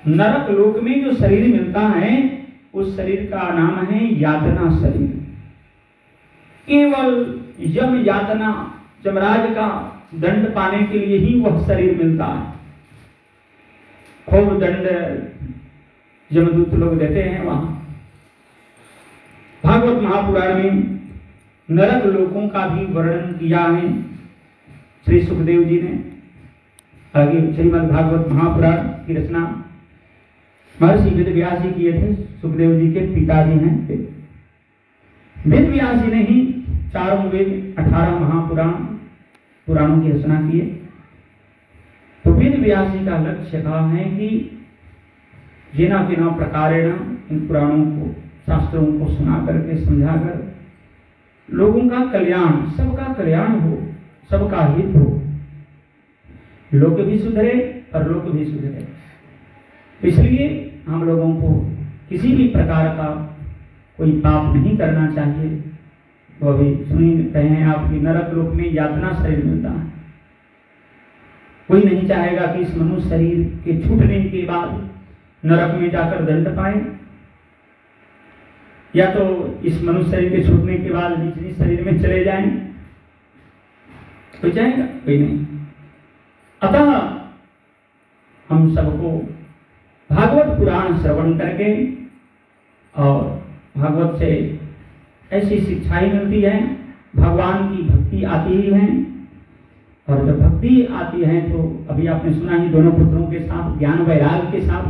नरक लोक में जो शरीर मिलता है उस शरीर का नाम है यातना शरीर। केवल यम यातना, यमराज का दंड पाने के लिए ही वह शरीर मिलता है। खूब दंड यमदूत लोग देते हैं वहां। भागवत महापुराण में नरक लोकों का भी वर्णन किया है श्री सुखदेव जी ने। आगे श्रीमद् भागवत महापुराण की रचना महर्षि वेद व्यास जी किए थे। सुखदेव जी के पिताजी हैं। वेद व्यास जी ने ही चारों वेद 18 पुराणों की रचना की है। तो वेद व्यास जी का लक्ष्य कहा है कि जिना किना प्रकारेण इन पुराणों को, शास्त्रों को सुना करके, समझा कर लोगों का कल्याण, सबका कल्याण हो, सबका हित हो, लोक भी सुधरे और लोक भी सुधरे। इसलिए हम लोगों को किसी भी प्रकार का कोई पाप नहीं करना चाहिए। तो अभी सुनी रहे हैं आपकी नरक लोक में यातना शरीर मिलता है। कोई नहीं चाहेगा कि इस मनुष्य शरीर के छूटने के बाद नरक में जाकर दंड पाए, या तो इस मनुष्य शरीर के छूटने के बाद निचली शरीर में चले जाएं। कोई चाहेगा? कोई नहीं। अतः हम सबको भागवत पुराण श्रवण करके और भागवत से ऐसी शिक्षाएं मिलती है, भगवान की भक्ति आती ही है। और जब भक्ति आती है तो अभी आपने सुना ही, दोनों पुत्रों के साथ ज्ञान वैराग के साथ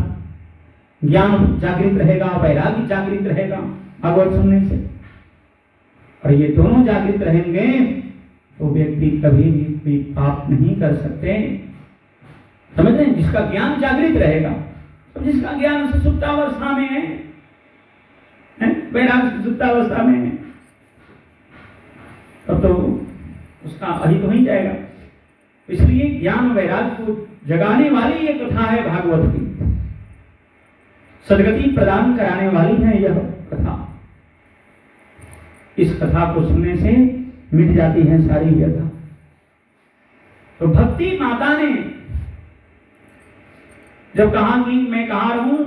ज्ञान जागृत रहेगा, वैराग्य जागृत रहेगा भागवत सुनने से। और ये दोनों जागृत रहेंगे तो व्यक्ति कभी भी पाप नहीं कर सकते। समझ रहे हैं? जिसका ज्ञान जागृत रहेगा, तो जिसका ज्ञान सुप्तावस्था में है, वैराग्य सुप्तावस्था में है, तब तो उसका अहित हो ही जाएगा। इसलिए ज्ञान वैराग्य को जगाने वाली ये कथा है भागवत की, सदगति प्रदान कराने वाली है यह कथा। इस कथा को सुनने से मिट जाती है सारी व्यथा। तो भक्ति माता ने जब कहा कि मैं कहाँ रहूं,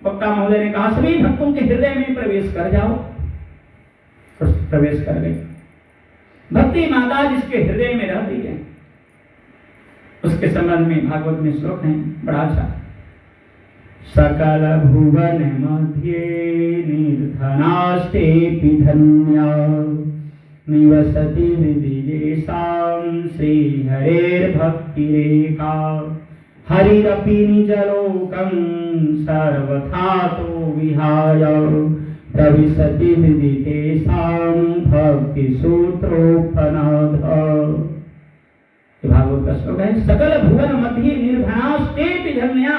वक्ता महोदय ने कहा सभी भक्तों के हृदय में प्रवेश कर जाओ, तो प्रवेश कर गए। भक्ति माता जिसके हृदय में रहती है, उसके संबंध में भागवत में श्लोक है बड़ा अच्छा। सकल भुवन मध्ये निर्धनास्तेऽपि धन्या निवसति विदेशां श्रीहरेर्भक्तिरेका हरिरपि निजलोकं सर्वथा तो विहाय प्रविशति विदितेषां भक्तिसूत्रोपनाद। भागवत का श्लोक है। सकल भुवन मध्य निर्धनास्तेऽपि धन्या,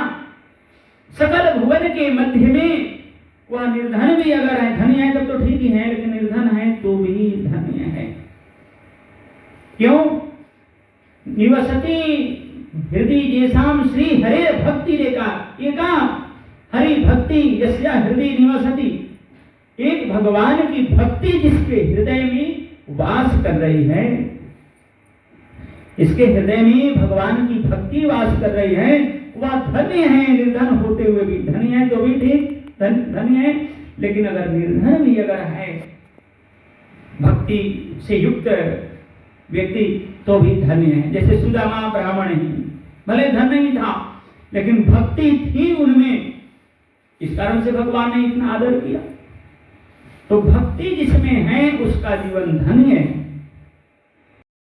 सकल भुवन के मध्य में वह निर्धन भी अगर है, धनी है तब तो ठीक ही है, लेकिन निर्धन है तो भी धन्य है। क्यों? निवसति हृदय जेसाम श्री हरे भक्ति रेखा। ये कहा हरि भक्ति यस्या हृदय निवसति, एक भगवान की भक्ति जिसके हृदय में वास कर रही है, इसके हृदय में भगवान की भक्ति वास कर रही है, वह धन्य है। निर्धन होते हुए भी धनी है तो भी ठीक धन्य है, लेकिन अगर निर्धन भी अगर है, भक्ति से युक्त व्यक्ति तो भी धन्य है। जैसे सुदामा ब्राह्मण ही भले धन नहीं था, लेकिन भक्ति थी उनमें, इस कारण से भगवान ने इतना आदर किया। तो भक्ति जिसमें है उसका जीवन धन्य है।